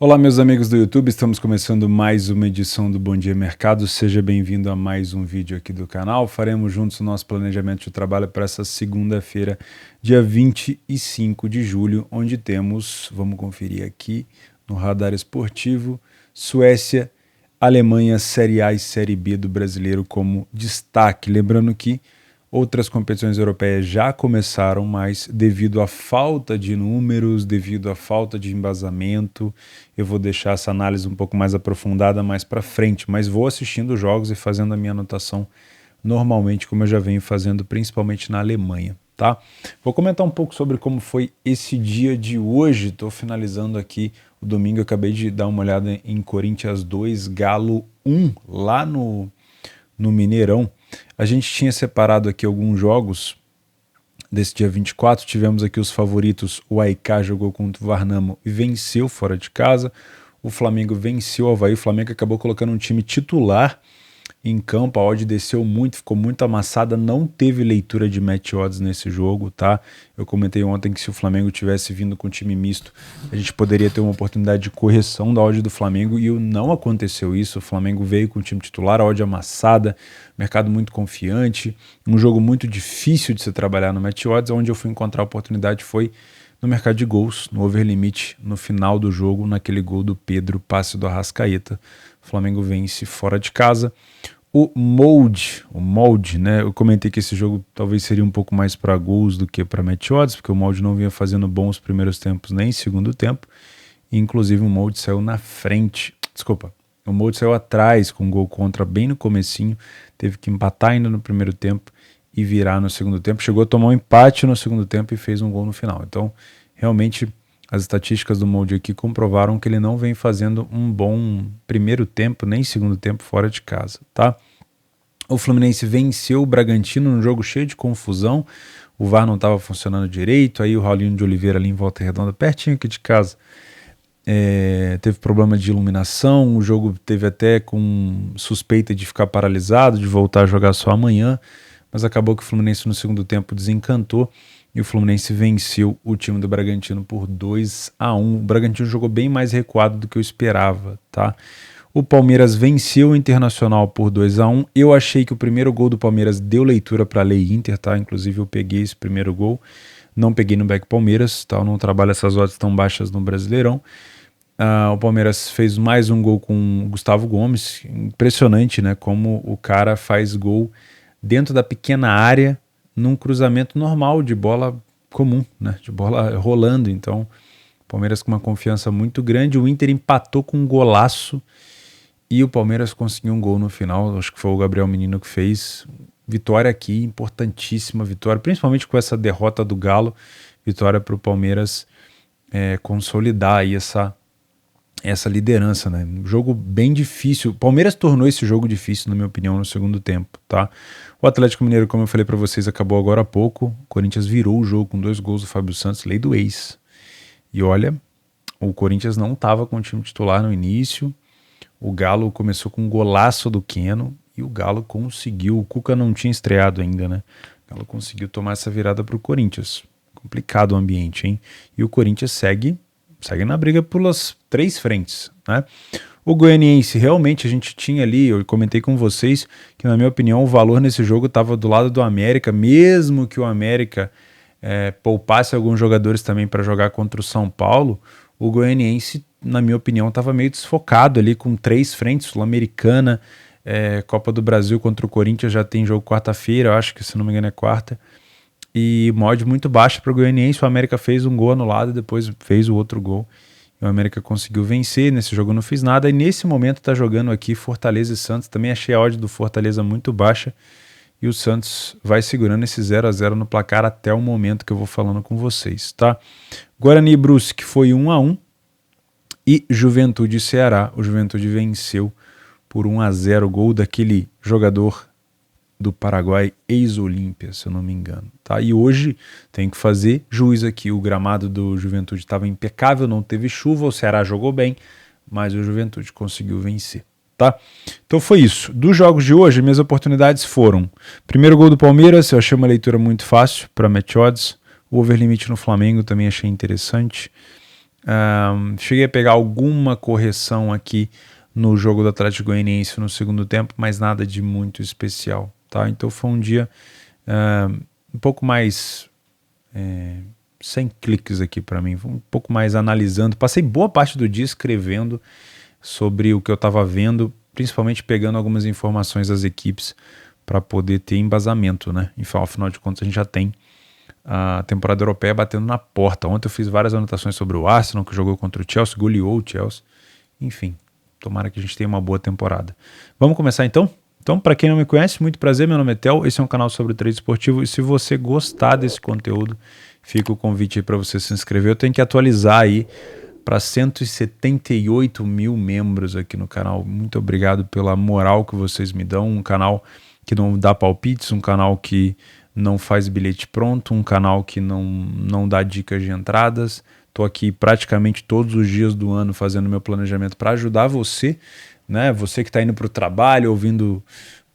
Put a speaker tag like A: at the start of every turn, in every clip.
A: Olá, meus amigos do YouTube, estamos começando mais uma edição do Bom Dia Mercado. Seja bem-vindo a mais um vídeo aqui do canal. Faremos juntos o nosso planejamento de trabalho para essa segunda-feira, dia 25 de julho, onde temos, vamos conferir aqui no radar esportivo, Suécia, Alemanha, Série A e Série B do brasileiro como destaque. Lembrando que outras competições europeias já começaram, mas devido à falta de números, devido à falta de embasamento, eu vou deixar essa análise um pouco mais aprofundada mais para frente, mas vou assistindo os jogos e fazendo a minha anotação normalmente, como eu já venho fazendo, principalmente na Alemanha, tá? Vou comentar um pouco sobre como foi esse dia de hoje. Estou finalizando aqui o domingo, eu acabei de dar uma olhada em Corinthians 2, Galo 1, lá no Mineirão. A gente tinha separado aqui alguns jogos desse dia 24, tivemos aqui os favoritos. O AIK jogou contra o Varnamo e venceu fora de casa. O Flamengo venceu o Avaí. O Flamengo acabou colocando um time titular em campo, a odd desceu muito, ficou muito amassada, não teve leitura de match odds nesse jogo, tá? Eu comentei ontem que se o Flamengo tivesse vindo com time misto, a gente poderia ter uma oportunidade de correção da odd do Flamengo, e não aconteceu isso. O Flamengo veio com o time titular, a odd amassada, mercado muito confiante, um jogo muito difícil de se trabalhar no match odds. Onde eu fui encontrar a oportunidade foi no mercado de gols, no over limit, no final do jogo, naquele gol do Pedro, passe do Arrascaeta. O Flamengo vence fora de casa. O Molde, né? Eu comentei que esse jogo talvez seria um pouco mais para gols do que para match odds, porque o Molde não vinha fazendo bons primeiros tempos nem segundo tempo. E, inclusive, o Molde saiu na frente. Desculpa. O Molde saiu atrás com um gol contra bem no comecinho. Teve que empatar ainda no primeiro tempo e virar no segundo tempo. Chegou a tomar um empate no segundo tempo e fez um gol no final. Então, realmente, as estatísticas do Molde aqui comprovaram que ele não vem fazendo um bom primeiro tempo, nem segundo tempo fora de casa, tá? O Fluminense venceu o Bragantino num jogo cheio de confusão. O VAR não estava funcionando direito, aí o Raulinho de Oliveira ali em Volta Redonda, pertinho aqui de casa, teve problema de iluminação. O jogo teve até com suspeita de ficar paralisado, de voltar a jogar só amanhã, mas acabou que o Fluminense no segundo tempo desencantou e o Fluminense venceu o time do Bragantino por 2-1. O Bragantino jogou bem mais recuado do que eu esperava, tá? O Palmeiras venceu o Internacional por 2-1. Eu achei que o primeiro gol do Palmeiras deu leitura para a Lei Inter, tá? Inclusive eu peguei esse primeiro gol, não peguei no back Palmeiras, tá? Eu não trabalho essas odds tão baixas no Brasileirão. O Palmeiras fez mais um gol com o Gustavo Gomes. Impressionante, né? Como o cara faz gol dentro da pequena área, num cruzamento normal de bola comum, né? De bola rolando. Então, o Palmeiras com uma confiança muito grande. O Inter empatou com um golaço e o Palmeiras conseguiu um gol no final. Acho que foi o Gabriel Menino que fez. Vitória aqui, importantíssima vitória, principalmente com essa derrota do Galo. Vitória para o Palmeiras consolidar aí essa liderança, né? Um jogo bem difícil. O Palmeiras tornou esse jogo difícil, na minha opinião, no segundo tempo, tá? O Atlético Mineiro, como eu falei para vocês, acabou agora há pouco. O Corinthians virou o jogo com 2 gols do Fábio Santos, lei do ex. E olha, o Corinthians não estava com o time titular no início. O Galo começou com um golaço do Keno e o Galo conseguiu. O Cuca não tinha estreado ainda, né? O Galo conseguiu tomar essa virada para o Corinthians. Complicado o ambiente, hein? E o Corinthians segue na briga pelas 3 frentes, né? O Goianiense, realmente a gente tinha ali, eu comentei com vocês que, na minha opinião, o valor nesse jogo estava do lado do América, mesmo que o América poupasse alguns jogadores também para jogar contra o São Paulo. O Goianiense, na minha opinião, estava meio desfocado ali com 3 frentes, Sul-Americana, Copa do Brasil contra o Corinthians, já tem jogo quarta-feira, eu acho que, se não me engano, é quarta. E mod muito baixo para o Goianiense. O América fez um gol anulado e depois fez o outro gol. E o América conseguiu vencer. Nesse jogo eu não fiz nada. E nesse momento está jogando aqui Fortaleza e Santos. Também achei a odd do Fortaleza muito baixa. E o Santos vai segurando esse 0-0 no placar até o momento que eu vou falando com vocês, tá? Guarani e Brusque foi 1-1. E Juventude e Ceará. O Juventude venceu por 1-0. Gol daquele jogador do Paraguai, ex-Olímpia, se eu não me engano, tá? E hoje tem que fazer juiz aqui. O gramado do Juventude estava impecável, não teve chuva, o Ceará jogou bem, mas o Juventude conseguiu vencer, tá? Então foi isso. Dos jogos de hoje, minhas oportunidades foram: primeiro gol do Palmeiras, eu achei uma leitura muito fácil para match odds. O over limite no Flamengo também achei interessante. Cheguei a pegar alguma correção aqui no jogo do Atlético Goianiense no segundo tempo, mas nada de muito especial, tá? Então foi um dia um pouco mais sem cliques aqui para mim, um pouco mais analisando. Passei boa parte do dia escrevendo sobre o que eu estava vendo, principalmente pegando algumas informações das equipes para poder ter embasamento, né? Afinal de contas, a gente já tem a temporada europeia batendo na porta. Ontem eu fiz várias anotações sobre o Arsenal, que jogou contra o Chelsea, goleou o Chelsea. Enfim, tomara que a gente tenha uma boa temporada. Vamos começar então? Então, para quem não me conhece, muito prazer, meu nome é Theo, esse é um canal sobre trade esportivo e se você gostar desse conteúdo, fica o convite aí para você se inscrever. Eu tenho que atualizar aí para 178 mil membros aqui no canal. Muito obrigado pela moral que vocês me dão. Um canal que não dá palpites, um canal que não faz bilhete pronto, um canal que não dá dicas de entradas. Estou aqui praticamente todos os dias do ano fazendo meu planejamento para ajudar você, né? Você que está indo para o trabalho, ouvindo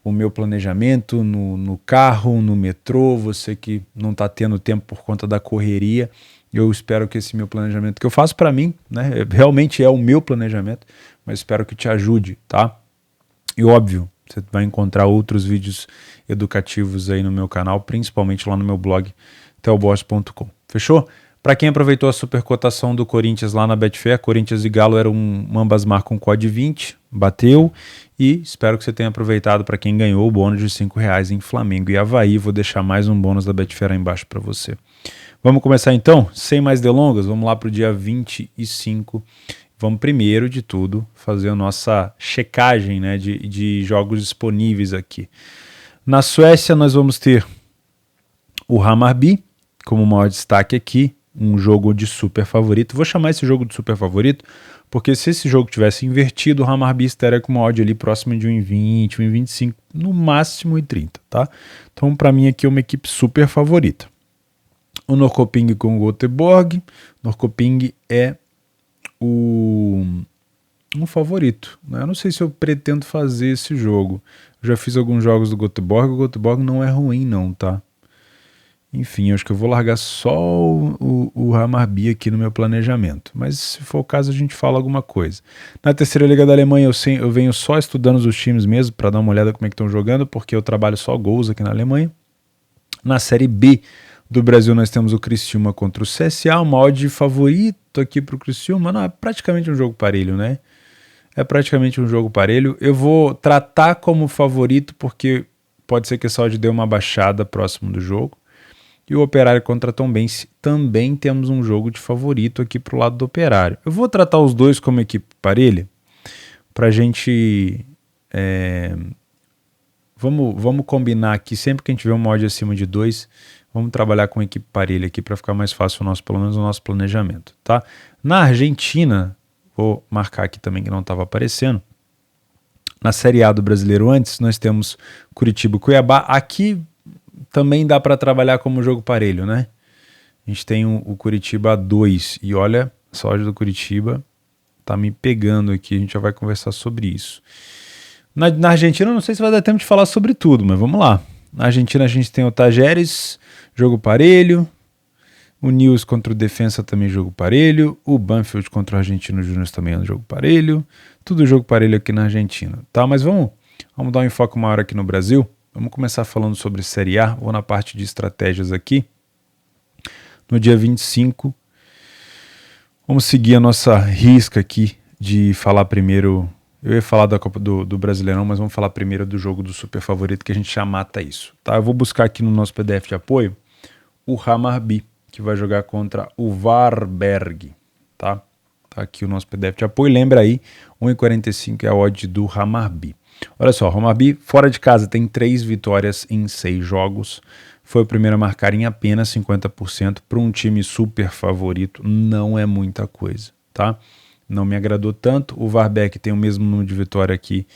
A: o meu planejamento no carro, no metrô, você que não está tendo tempo por conta da correria. Eu espero que esse meu planejamento que eu faço para mim, né, realmente é o meu planejamento, mas espero que te ajude, tá? E óbvio, você vai encontrar outros vídeos educativos aí no meu canal, principalmente lá no meu blog, theoboss.com. Fechou? Para quem aproveitou a supercotação do Corinthians lá na Betfair, Corinthians e Galo eram ambas marcam COD 20, bateu, e espero que você tenha aproveitado. Para quem ganhou o bônus de R$5 em Flamengo e Avaí, vou deixar mais um bônus da Betfair aí embaixo para você. Vamos começar então? Sem mais delongas, vamos lá para o dia 25. Vamos primeiro de tudo fazer a nossa checagem, né, de jogos disponíveis aqui. Na Suécia nós vamos ter o Hammarby como maior destaque aqui, um jogo de super favorito. Vou chamar esse jogo de super favorito porque se esse jogo tivesse invertido, o Hammarby estaria com uma odd ali próximo de 1,20, 1,25, no máximo 1,30, tá? Então para mim aqui é uma equipe super favorita. O Norrköping com o Göteborg. Norrköping é um favorito, né? Eu não sei se eu pretendo fazer esse jogo. Eu já fiz alguns jogos do Göteborg. O Göteborg não é ruim não, tá? Enfim, acho que eu vou largar só o Hammarby aqui no meu planejamento. Mas se for o caso, a gente fala alguma coisa. Na terceira liga da Alemanha, eu venho só estudando os times mesmo para dar uma olhada como é que estão jogando, porque eu trabalho só gols aqui na Alemanha. Na série B do Brasil nós temos o Criciúma contra o CSA, uma odd favorito aqui para o Criciúma. Não, é praticamente um jogo parelho, né? É praticamente um jogo parelho. Eu vou tratar como favorito porque pode ser que essa odd dê uma baixada próximo do jogo. E o Operário contra Tombense também temos um jogo de favorito aqui para o lado do Operário. Eu vou tratar os dois como equipe parelha para a gente... Vamos combinar aqui, sempre que a gente tiver uma odd acima de 2, vamos trabalhar com equipe parelha aqui para ficar mais fácil pelo menos o nosso planejamento, tá? Na Argentina, vou marcar aqui também que não estava aparecendo, na Série A do Brasileiro antes, nós temos Curitiba e Cuiabá. Aqui também dá para trabalhar como jogo parelho, né? A gente tem o Curitiba 2 e olha, a odd do Curitiba tá me pegando aqui, a gente já vai conversar sobre isso. Na Argentina, não sei se vai dar tempo de falar sobre tudo, mas vamos lá. Na Argentina a gente tem o Tajeres, jogo parelho. O Nils contra o Defensa também jogo parelho. O Banfield contra o Argentino Júnior também é um jogo parelho. Tudo jogo parelho aqui na Argentina, tá? Mas vamos dar um enfoque maior aqui no Brasil. Vamos começar falando sobre Série A. Vou na parte de estratégias aqui. No dia 25, vamos seguir a nossa risca aqui de falar primeiro... Eu ia falar da Copa do Brasileirão, mas vamos falar primeiro do jogo do super favorito, que a gente já mata isso, tá? Eu vou buscar aqui no nosso PDF de apoio o Hammarby, que vai jogar contra o Varberg, tá? Tá aqui o nosso PDF de apoio. Lembra aí, 1,45 é a odd do Hammarby. Olha só, o Hammarby fora de casa tem 3 vitórias em 6 jogos. Foi o primeiro a marcar em apenas 50%. Para um time super favorito, não é muita coisa, tá? Não me agradou tanto. O Varberg tem o mesmo número de vitória aqui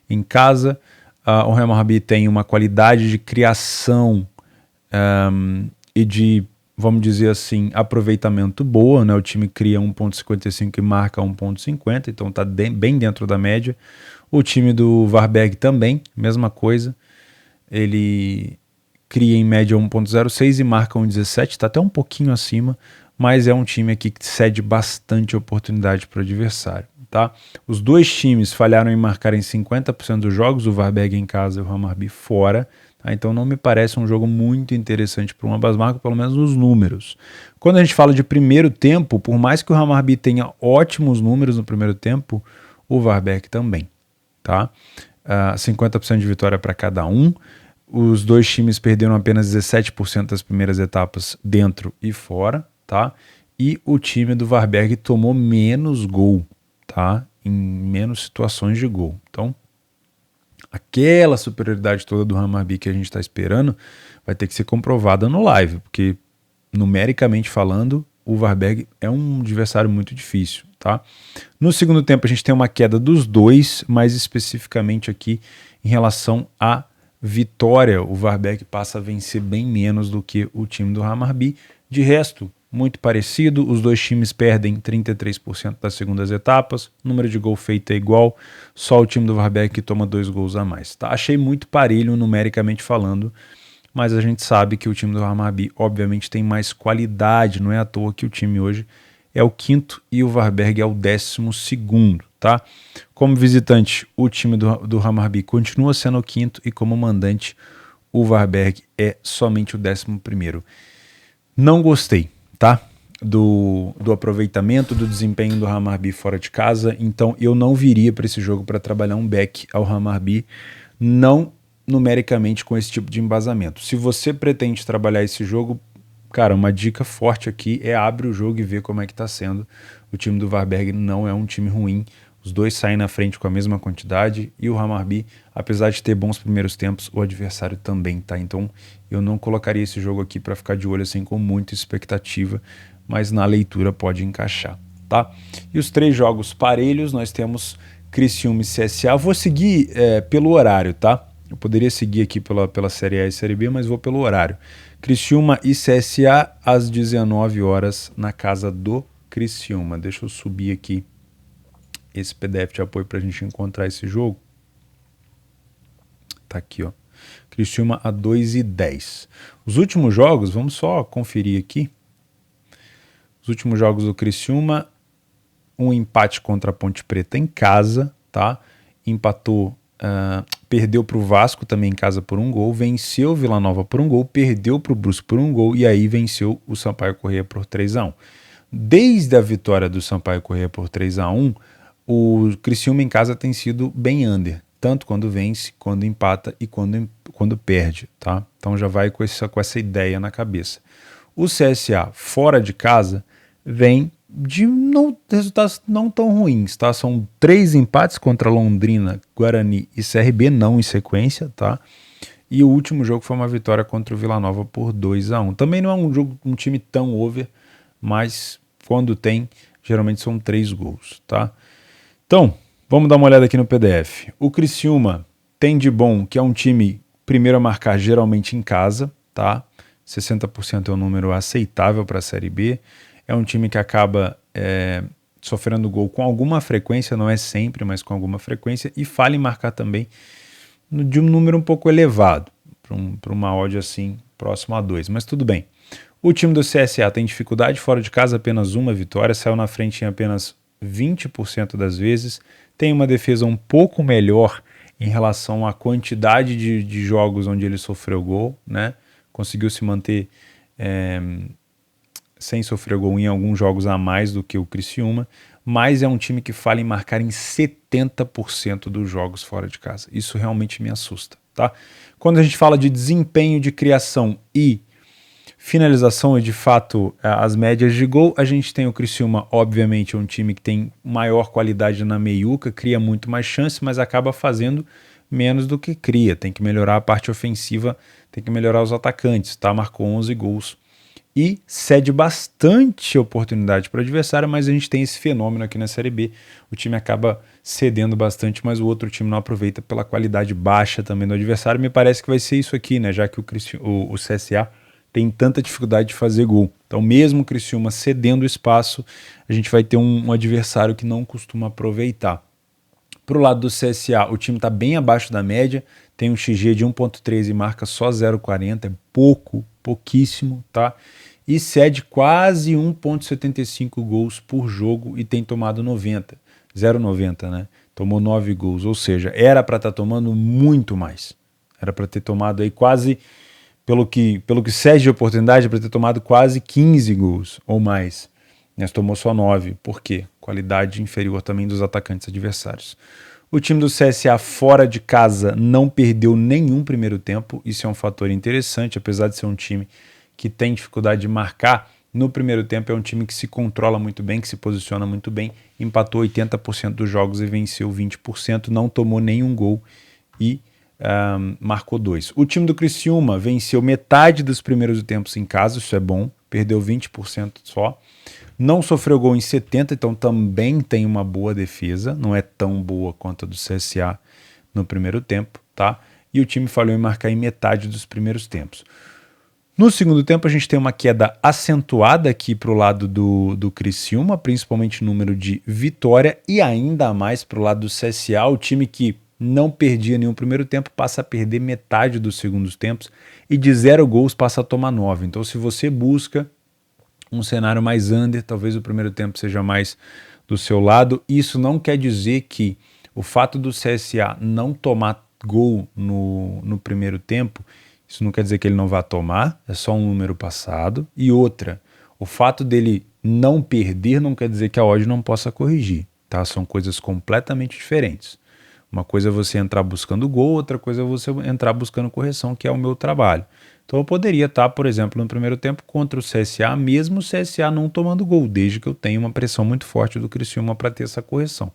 A: em casa. O Hammarby tem uma qualidade de criação e de, vamos dizer assim, aproveitamento boa, né? O time cria 1,55 e marca 1,50, então está bem dentro da média. O time do Varberg também, mesma coisa. Ele cria em média 1,06 e marca 1,17, está até um pouquinho acima, mas é um time aqui que cede bastante oportunidade para o adversário, tá? Os dois times falharam em marcar em 50% dos jogos, o Varberg em casa e o Hammarby fora, tá? Então não me parece um jogo muito interessante para o ambas marcas, pelo menos nos números. Quando a gente fala de primeiro tempo, por mais que o Hammarby tenha ótimos números no primeiro tempo, o Varberg também, tá? 50% de vitória para cada um. Os dois times perderam apenas 17% das primeiras etapas dentro e fora, tá? E o time do Varberg tomou menos gol, tá? Em menos situações de gol. Então, aquela superioridade toda do Hammarby que a gente está esperando vai ter que ser comprovada no live, porque numericamente falando, o Varberg é um adversário muito difícil, tá? No segundo tempo a gente tem uma queda dos dois, mais especificamente aqui em relação à vitória, o Varberg passa a vencer bem menos do que o time do Hammarby. De resto, muito parecido, os dois times perdem 33% das segundas etapas, o número de gol feito é igual, só o time do Varberg que toma 2 gols a mais, tá? Achei muito parelho numericamente falando, mas a gente sabe que o time do Hammarby obviamente tem mais qualidade, não é à toa que o time hoje é o quinto e o Varberg é o 12º, tá? Como visitante, o time do Hammarby continua sendo o quinto e como mandante, o Varberg é somente o 11º. Não gostei, tá? Do aproveitamento, do desempenho do Hammarby fora de casa, então eu não viria para esse jogo para trabalhar um back ao Hammarby, não numericamente com esse tipo de embasamento. Se você pretende trabalhar esse jogo, cara, uma dica forte aqui é abre o jogo e vê como é que tá sendo. O time do Varberg não é um time ruim, os dois saem na frente com a mesma quantidade e o Hammarby, apesar de ter bons primeiros tempos, o adversário também, tá? Então eu não colocaria esse jogo aqui para ficar de olho assim com muita expectativa, mas na leitura pode encaixar, tá? E os 3 jogos parelhos, nós temos Criciúma e CSA. Vou seguir pelo horário, tá? Eu poderia seguir aqui pela Série A e Série B, mas vou pelo horário. Criciúma e CSA às 19 horas na casa do Criciúma. Deixa eu subir aqui esse PDF de apoio para a gente encontrar esse jogo. Tá aqui, ó. Criciúma a 2:10. Os últimos jogos, vamos só conferir aqui. Os últimos jogos do Criciúma, um empate contra a Ponte Preta em casa, tá? Empatou, perdeu para o Vasco também em casa por 1 gol, venceu o Vila Nova por 1 gol, perdeu para o Brusque por 1 gol e aí venceu o Sampaio Corrêa por 3-1. Desde a vitória do Sampaio Corrêa por 3-1, o Criciúma em casa tem sido bem under, tanto quando vence, quando empata e quando perde, tá? Então já vai com essa ideia na cabeça. O CSA fora de casa vem de resultados não tão ruins, tá? São 3 empates contra Londrina, Guarani e CRB, não em sequência, tá? E o último jogo foi uma vitória contra o Vila Nova por 2-1. Também não é um time tão over, mas quando tem, geralmente são 3 gols, tá? Então, vamos dar uma olhada aqui no PDF. O Criciúma tem de bom que é um time primeiro a marcar geralmente em casa, tá? 60% é um número aceitável para a Série B. É um time que acaba sofrendo gol com alguma frequência, não é sempre, mas com alguma frequência, e falha em marcar também de um número um pouco elevado, para uma odd assim, próximo a 2, mas tudo bem. O time do CSA tem dificuldade fora de casa, apenas uma vitória, saiu na frente em apenas 20% das vezes, tem uma defesa um pouco melhor em relação à quantidade de jogos onde ele sofreu gol, né? Conseguiu se manter sem sofrer gol em alguns jogos a mais do que o Criciúma, mas é um time que falha em marcar em 70% dos jogos fora de casa. Isso realmente me assusta, tá? Quando a gente fala de desempenho de criação e finalização e de fato as médias de gol, a gente tem o Criciúma, obviamente, é um time que tem maior qualidade na meiuca, cria muito mais chance, mas acaba fazendo menos do que cria. Tem que melhorar a parte ofensiva, tem que melhorar os atacantes, tá? Marcou 11 gols. E cede bastante oportunidade para o adversário, mas a gente tem esse fenômeno aqui na Série B. O time acaba cedendo bastante, mas o outro time não aproveita pela qualidade baixa também do adversário. Me parece que vai ser isso aqui, né? Já que o CSA tem tanta dificuldade de fazer gol. Então, mesmo o Criciúma cedendo espaço, a gente vai ter um adversário que não costuma aproveitar. Para o lado do CSA, o time está bem abaixo da média, tem um XG de 1.3 e marca só 0.40, é pouquíssimo, tá? e cede quase 1,75 gols por jogo e tem tomado 0,90, né? Tomou 9 gols, ou seja, era para estar tomando muito mais. Era para ter tomado aí quase, pelo que cede de oportunidade, para ter tomado quase 15 gols ou mais. Mas tomou só 9. Por quê? Qualidade inferior também dos atacantes adversários. O time do CSA fora de casa não perdeu nenhum primeiro tempo. Isso é um fator interessante, apesar de ser um time que tem dificuldade de marcar. No primeiro tempo é um time que se controla muito bem, que se posiciona muito bem, empatou 80% dos jogos e venceu 20%, não tomou nenhum gol e marcou 2. O time do Criciúma venceu metade dos primeiros tempos em casa, isso é bom, perdeu 20% só. Não sofreu gol em 70, então também tem uma boa defesa, não é tão boa quanto a do CSA no primeiro tempo, tá? E o time falhou em marcar em metade dos primeiros tempos. No segundo tempo a gente tem uma queda acentuada aqui para o lado do Criciúma, principalmente no número de vitória e ainda mais para o lado do CSA, o time que não perdia nenhum primeiro tempo passa a perder metade dos segundos tempos e de 0 gols passa a tomar 9. Então se você busca um cenário mais under, talvez o primeiro tempo seja mais do seu lado. Isso não quer dizer que o fato do CSA não tomar gol no primeiro tempo, isso não quer dizer que ele não vá tomar, é só um número passado. E outra, o fato dele não perder não quer dizer que a odd não possa corrigir, tá? São coisas completamente diferentes. Uma coisa é você entrar buscando gol, outra coisa é você entrar buscando correção, que é o meu trabalho. Então eu poderia estar, por exemplo, no primeiro tempo contra o CSA, mesmo o CSA não tomando gol, desde que eu tenha uma pressão muito forte do Criciúma para ter essa correção.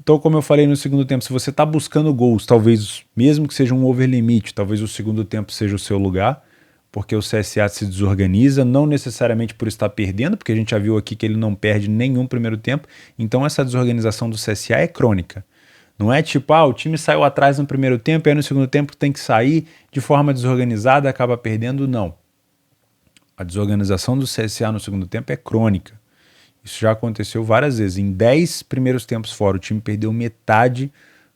A: Então, como eu falei no segundo tempo, se você está buscando gols, talvez, mesmo que seja um over limite, talvez o segundo tempo seja o seu lugar, porque o CSA se desorganiza, não necessariamente por estar perdendo, porque a gente já viu aqui que ele não perde nenhum primeiro tempo, então essa desorganização do CSA é crônica. Não é tipo, o time saiu atrás no primeiro tempo e aí no segundo tempo tem que sair de forma desorganizada e acaba perdendo, não. A desorganização do CSA no segundo tempo é crônica. Isso já aconteceu várias vezes. Em 10 primeiros tempos fora, o time perdeu metade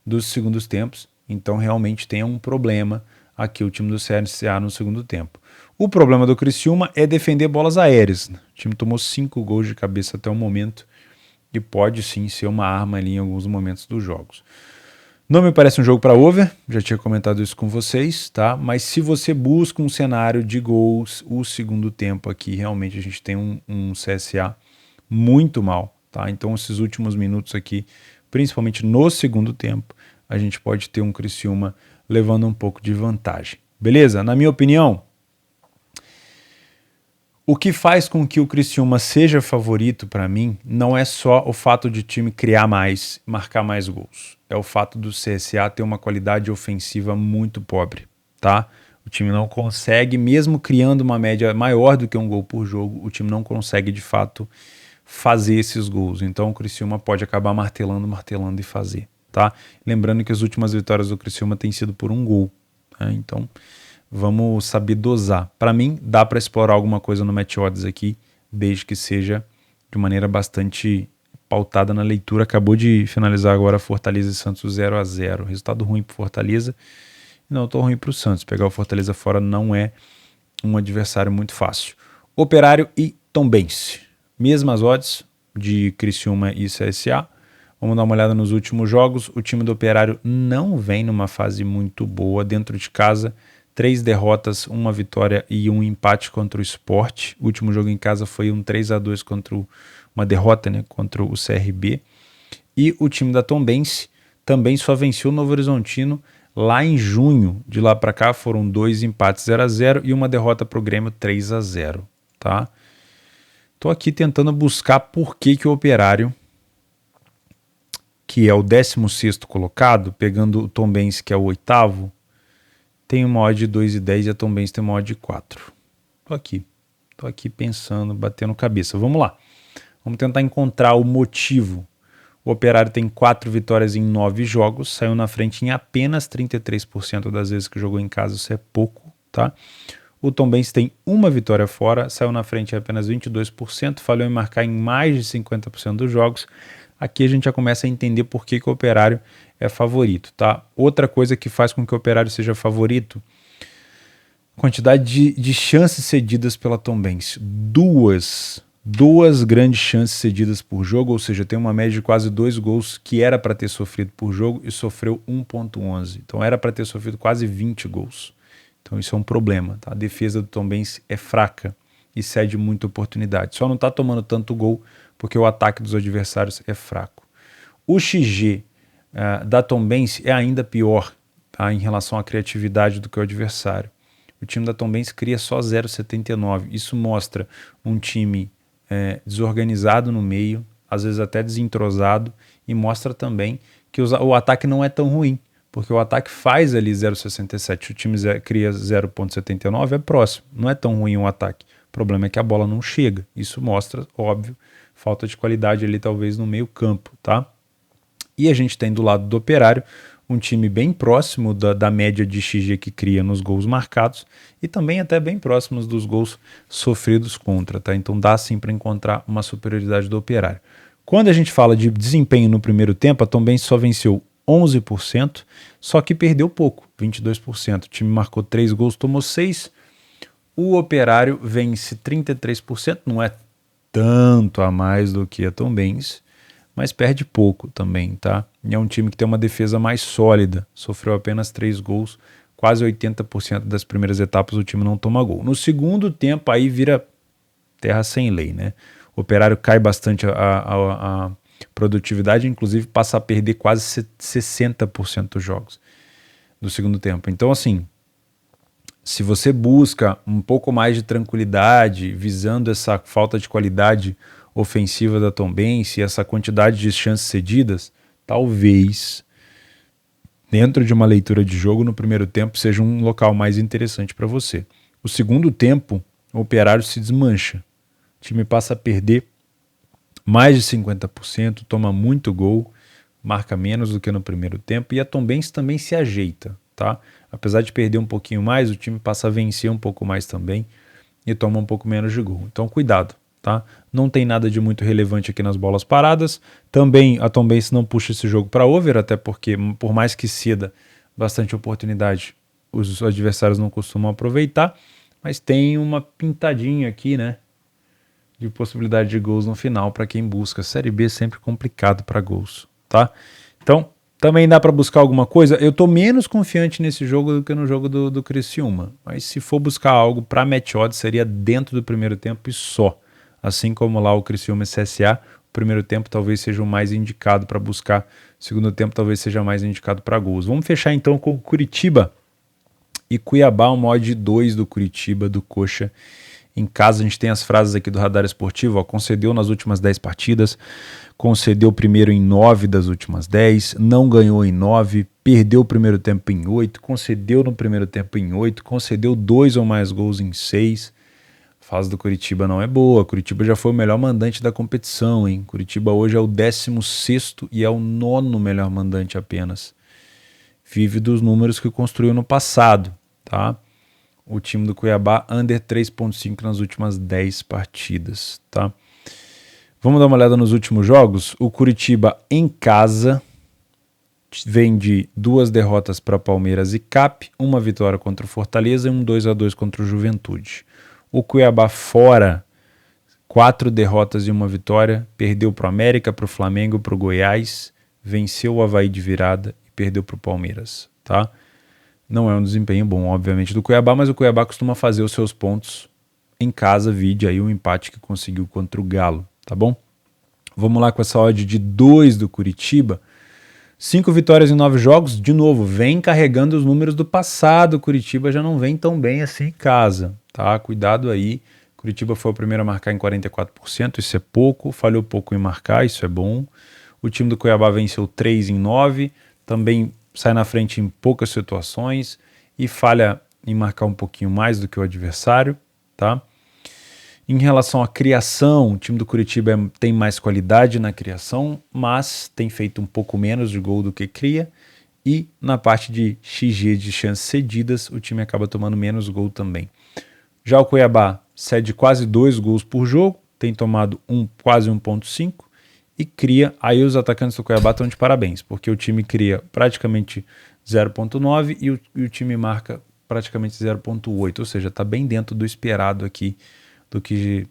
A: dos segundos tempos, então realmente tem um problema aqui o time do CSA no segundo tempo. O problema do Criciúma é defender bolas aéreas. O time tomou 5 gols de cabeça até o momento e pode sim ser uma arma ali em alguns momentos dos jogos. Não me parece um jogo para over, já tinha comentado isso com vocês, tá? Mas se você busca um cenário de gols, o segundo tempo aqui, realmente a gente tem um CSA muito mal, tá? Então esses últimos minutos aqui, principalmente no segundo tempo, a gente pode ter um Criciúma levando um pouco de vantagem. Beleza? Na minha opinião, o que faz com que o Criciúma seja favorito para mim não é só o fato de o time criar mais, marcar mais gols. É o fato do CSA ter uma qualidade ofensiva muito pobre, tá? O time não consegue, mesmo criando uma média maior do que um gol por jogo, o time não consegue de fato fazer esses gols. Então o Criciúma pode acabar martelando e fazer, tá? Lembrando que as últimas vitórias do Criciúma têm sido por um gol, né? Então vamos saber dosar. Para mim, dá para explorar alguma coisa no match odds aqui, desde que seja de maneira bastante pautada na leitura. Acabou de finalizar agora Fortaleza e Santos 0-0. Resultado ruim para Fortaleza e não tão ruim para o Santos. Pegar o Fortaleza fora não é um adversário muito fácil. Operário e Tombense. Mesmas odds de Criciúma e CSA. Vamos dar uma olhada nos últimos jogos. O time do Operário não vem numa fase muito boa dentro de casa. 3 derrotas, 1 vitória e 1 empate contra o Sport. O último jogo em casa foi um 3-2 contra uma derrota, né, contra o CRB. E o time da Tombense também só venceu o Novo Horizontino lá em junho. De lá para cá foram 2 empates 0-0 e uma derrota para o Grêmio 3-0. Tá? Tô aqui tentando buscar por que o Operário, que é o 16º colocado, pegando o Tombense, que é o 8º, tem uma odd de 2,10 e a Tombense tem uma odd de 4. Tô aqui pensando, batendo cabeça. Vamos lá. Vamos tentar encontrar o motivo. O Operário tem 4 vitórias em 9 jogos, saiu na frente em apenas 33% das vezes que jogou em casa, isso é pouco, tá? O Tombense tem 1 vitória fora, saiu na frente em apenas 22%, falhou em marcar em mais de 50% dos jogos. Aqui a gente já começa a entender por que o Operário é favorito, tá? Outra coisa que faz com que o Operário seja favorito, Quantidade de chances cedidas pela Tombense. Duas grandes chances cedidas por jogo, ou seja, tem uma média de quase 2 gols que era para ter sofrido por jogo e sofreu 1.11. Então era para ter sofrido quase 20 gols. Então isso é um problema, tá? A defesa do Tombense é fraca e cede muita oportunidade. Só não está tomando tanto gol porque o ataque dos adversários é fraco. O XG da Tombense é ainda pior, tá, em relação à criatividade do que o adversário. O time da Tombense cria só 0,79. Isso mostra um time desorganizado no meio, às vezes até desentrosado, e mostra também que o ataque não é tão ruim, porque o ataque faz ali 0,67. O time cria 0,79, é próximo. Não é tão ruim o ataque. O problema é que a bola não chega. Isso mostra, óbvio, falta de qualidade ali talvez no meio campo, tá? E a gente tem do lado do Operário um time bem próximo da média de XG que cria nos gols marcados e também até bem próximos dos gols sofridos contra, tá? Então dá sim para encontrar uma superioridade do Operário. Quando a gente fala de desempenho no primeiro tempo, a Tombense só venceu 11%, só que perdeu pouco, 22%. O time marcou 3 gols, tomou 6. O Operário vence 33%, não é tanto a mais do que a Tombense, mas perde pouco também, tá? E é um time que tem uma defesa mais sólida, sofreu apenas 3 gols, quase 80% das primeiras etapas o time não toma gol. No segundo tempo aí vira terra sem lei, né? O Operário cai bastante a produtividade, inclusive passa a perder quase 60% dos jogos do segundo tempo. Então assim, se você busca um pouco mais de tranquilidade, visando essa falta de qualidade ofensiva da Tombense e essa quantidade de chances cedidas, talvez, dentro de uma leitura de jogo no primeiro tempo, seja um local mais interessante para você. O segundo tempo, o Operário se desmancha. O time passa a perder mais de 50%, toma muito gol, marca menos do que no primeiro tempo, e a Tombense também se ajeita, tá? Apesar de perder um pouquinho mais, o time passa a vencer um pouco mais também e toma um pouco menos de gol. Então cuidado, tá? Não tem nada de muito relevante aqui nas bolas paradas. Também a Tombense não puxa esse jogo para over, até porque por mais que ceda bastante oportunidade, os adversários não costumam aproveitar, mas tem uma pintadinha aqui, né, de possibilidade de gols no final para quem busca. Série B é sempre complicado para gols, tá? Então, também dá para buscar alguma coisa. Eu tô menos confiante nesse jogo do que no jogo do Criciúma, mas se for buscar algo para match odds, seria dentro do primeiro tempo e só. Assim como lá o Criciúma e CSA, o primeiro tempo talvez seja o mais indicado para buscar, o segundo tempo talvez seja mais indicado para gols. Vamos fechar então com Curitiba e Cuiabá, uma odd 2 do Curitiba, do Coxa. Em casa a gente tem as frases aqui do Radar Esportivo, ó, concedeu nas últimas 10 partidas, concedeu primeiro em 9 das últimas 10, não ganhou em 9, perdeu o primeiro tempo em 8, concedeu no primeiro tempo em 8, concedeu 2 ou mais gols em 6. A fase do Curitiba não é boa, Curitiba já foi o melhor mandante da competição, hein? Curitiba hoje é o 16º e é o 9º melhor mandante apenas. Vive dos números que construiu no passado, tá? O time do Cuiabá under 3.5 nas últimas 10 partidas, tá? Vamos dar uma olhada nos últimos jogos. O Curitiba em casa vem de 2 derrotas para Palmeiras e CAP, 1 vitória contra o Fortaleza e um 2-2 contra o Juventude. O Cuiabá fora, 4 derrotas e 1 vitória, perdeu para o América, para o Flamengo, para o Goiás, venceu o Avaí de virada e perdeu para o Palmeiras, tá? Não é um desempenho bom, obviamente, do Cuiabá, mas o Cuiabá costuma fazer os seus pontos em casa, vide aí o empate que conseguiu contra o Galo, tá bom? Vamos lá com essa odd de 2 do Curitiba. 5 vitórias em 9 jogos, de novo, vem carregando os números do passado. O Curitiba já não vem tão bem assim em casa, tá? Cuidado aí. Curitiba foi o primeiro a marcar em 44%, isso é pouco. Falhou pouco em marcar, isso é bom. O time do Cuiabá venceu 3 em 9, também sai na frente em poucas situações e falha em marcar um pouquinho mais do que o adversário, tá? Em relação à criação, o time do Curitiba tem mais qualidade na criação, mas tem feito um pouco menos de gol do que cria. E na parte de XG, de chances cedidas, o time acaba tomando menos gol também. Já o Cuiabá cede quase 2 gols por jogo, tem tomado quase 1.5 e cria. Aí os atacantes do Cuiabá estão de parabéns, porque o time cria praticamente 0.9 e o time marca praticamente 0,8, ou seja, está bem dentro do esperado aqui, do que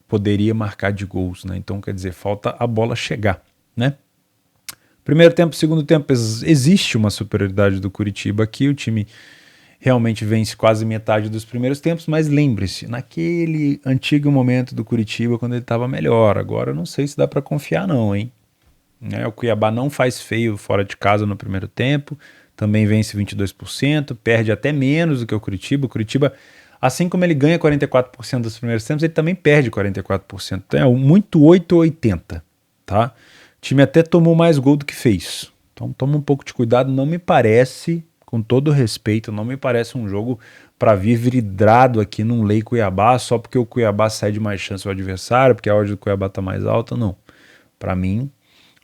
A: poderia marcar de gols, né? Então, quer dizer, falta a bola chegar, né? Primeiro tempo, segundo tempo, existe uma superioridade do Curitiba aqui, o time realmente vence quase metade dos primeiros tempos, mas lembre-se, naquele antigo momento do Curitiba, quando ele estava melhor, agora eu não sei se dá para confiar não, hein? O Cuiabá não faz feio fora de casa no primeiro tempo, também vence 22%, perde até menos do que o Curitiba, assim como ele ganha 44% dos primeiros tempos, ele também perde 44%, então é muito 8-80, tá? O time até tomou mais gol do que fez, então toma um pouco de cuidado, não me parece, com todo respeito, não me parece um jogo para vir vidrado aqui num Lei Cuiabá, só porque o Cuiabá cede mais chance ao adversário, porque a odd do Cuiabá está mais alta, não. Para mim,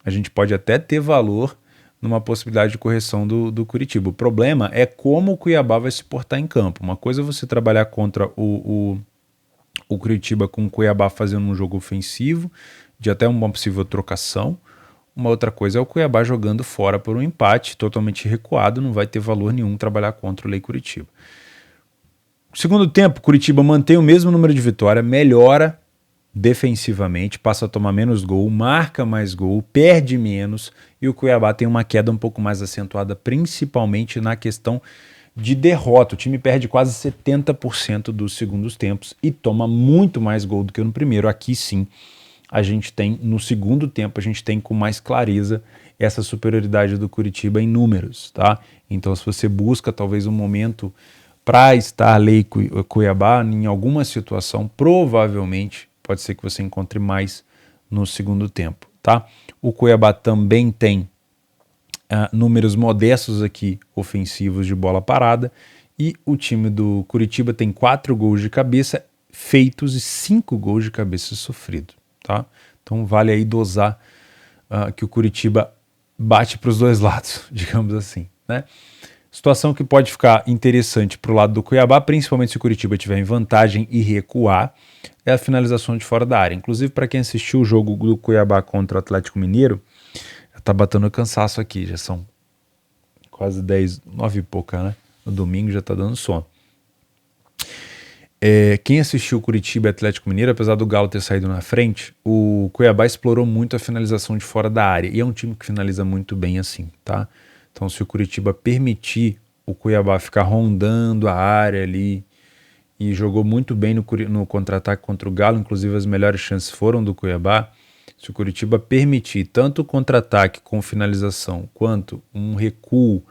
A: a gente pode até ter valor numa possibilidade de correção do Curitiba. O problema é como o Cuiabá vai se portar em campo. Uma coisa é você trabalhar contra o Curitiba com o Cuiabá fazendo um jogo ofensivo, de até uma possível trocação. Uma outra coisa é o Cuiabá jogando fora por um empate, totalmente recuado, não vai ter valor nenhum trabalhar contra o Lei Curitiba. Segundo tempo, Curitiba mantém o mesmo número de vitórias, melhora defensivamente, passa a tomar menos gol, marca mais gol, perde menos, e o Cuiabá tem uma queda um pouco mais acentuada, principalmente na questão de derrota. O time perde quase 70% dos segundos tempos e toma muito mais gol do que no primeiro. Aqui sim, a gente tem, no segundo tempo, a gente tem com mais clareza essa superioridade do Curitiba em números, tá? Então, se você busca talvez um momento para estar Lei Cuiabá em alguma situação, provavelmente pode ser que você encontre mais no segundo tempo, tá? O Cuiabá também tem números modestos aqui, ofensivos de bola parada, e o time do Curitiba tem 4 gols de cabeça feitos e 5 gols de cabeça sofridos, tá? Então vale aí dosar que o Curitiba bate para os dois lados, digamos assim, né? Situação que pode ficar interessante para o lado do Cuiabá, principalmente se o Curitiba tiver em vantagem e recuar, é a finalização de fora da área. Inclusive, para quem assistiu o jogo do Cuiabá contra o Atlético Mineiro, já tá batendo cansaço aqui, já são quase 10, 9 e pouca, né? No domingo já tá dando sono. Quem assistiu Curitiba e Atlético Mineiro, apesar do Galo ter saído na frente, o Cuiabá explorou muito a finalização de fora da área, e é um time que finaliza muito bem assim, tá? Então, se o Curitiba permitir o Cuiabá ficar rondando a área ali, e jogou muito bem no contra-ataque contra o Galo, inclusive as melhores chances foram do Cuiabá. Se o Curitiba permitir tanto o contra-ataque com finalização, quanto um recuo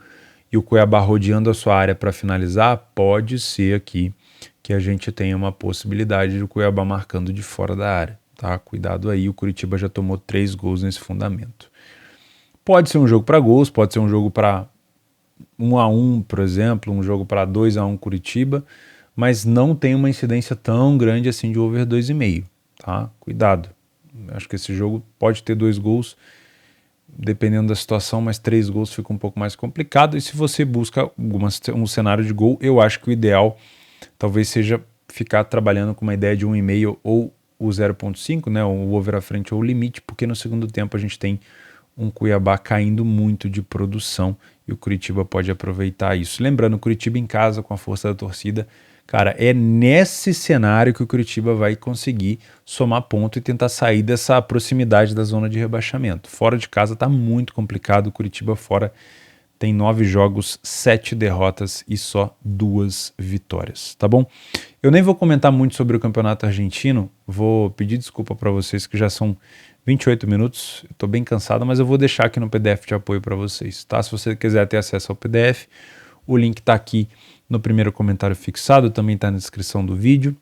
A: e o Cuiabá rodeando a sua área para finalizar, pode ser aqui que a gente tenha uma possibilidade do Cuiabá marcando de fora da área, tá? Cuidado aí, o Curitiba já tomou 3 gols nesse fundamento. Pode ser um jogo para gols, pode ser um jogo para 1-1, por exemplo, um jogo para 2-1 Curitiba, mas não tem uma incidência tão grande assim de over 2,5, tá? Cuidado. Acho que esse jogo pode ter 2 gols, dependendo da situação, mas 3 gols fica um pouco mais complicado. E se você busca um cenário de gol, eu acho que o ideal talvez seja ficar trabalhando com uma ideia de 1,5 ou o 0,5, né? O over à frente ou o limite, porque no segundo tempo a gente tem um Cuiabá caindo muito de produção e o Curitiba pode aproveitar isso. Lembrando, o Curitiba em casa com a força da torcida, cara, é nesse cenário que o Curitiba vai conseguir somar ponto e tentar sair dessa proximidade da zona de rebaixamento. Fora de casa tá muito complicado, o Curitiba fora tem 9 jogos, 7 derrotas e só 2 vitórias, tá bom? Eu nem vou comentar muito sobre o campeonato argentino, vou pedir desculpa para vocês que já são 28 minutos, estou bem cansado, mas eu vou deixar aqui no PDF de apoio para vocês, tá? Se você quiser ter acesso ao PDF, o link está aqui no primeiro comentário fixado, também está na descrição do vídeo.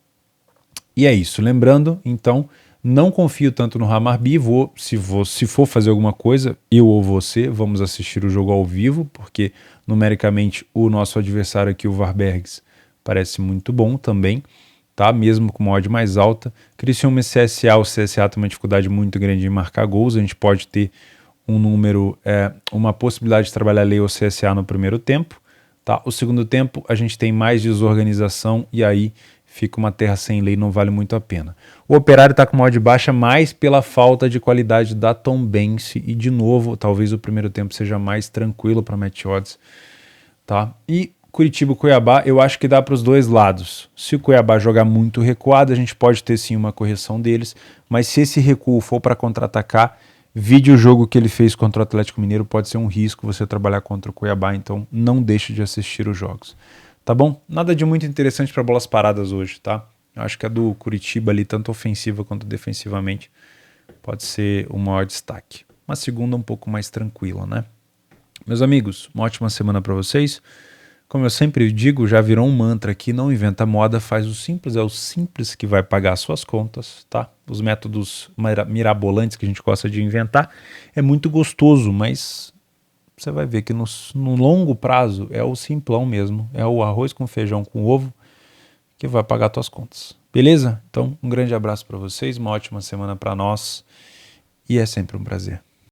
A: E é isso, lembrando, então, não confio tanto no Hammarby, se for fazer alguma coisa, eu ou você, vamos assistir o jogo ao vivo, porque numericamente o nosso adversário aqui, o Varbergs, parece muito bom também, tá? Mesmo com uma odd mais alta. Criciúma e CSA, o CSA tem uma dificuldade muito grande em marcar gols, a gente pode ter um número, uma possibilidade de trabalhar lei ou CSA no primeiro tempo, tá? O segundo tempo a gente tem mais desorganização e aí fica uma terra sem lei, não vale muito a pena. O Operário está com uma odd baixa mais pela falta de qualidade da Tombense e de novo, talvez o primeiro tempo seja mais tranquilo para match odds, tá? E Curitiba-Cuiabá, eu acho que dá para os dois lados. Se o Cuiabá jogar muito recuado, a gente pode ter sim uma correção deles, mas se esse recuo for para contra-atacar, vide o jogo que ele fez contra o Atlético Mineiro, pode ser um risco você trabalhar contra o Cuiabá, então não deixe de assistir os jogos. Tá bom? Nada de muito interessante para bolas paradas hoje, tá? Eu acho que a do Curitiba ali, tanto ofensiva quanto defensivamente, pode ser o maior destaque. Uma segunda um pouco mais tranquila, né? Meus amigos, uma ótima semana para vocês. Como eu sempre digo, já virou um mantra aqui, não inventa moda, faz o simples, é o simples que vai pagar suas contas, tá? Os métodos mirabolantes que a gente gosta de inventar é muito gostoso, mas você vai ver que no longo prazo é o simplão mesmo, é o arroz com feijão com ovo que vai pagar suas contas. Beleza? Então, um grande abraço para vocês, uma ótima semana para nós e é sempre um prazer.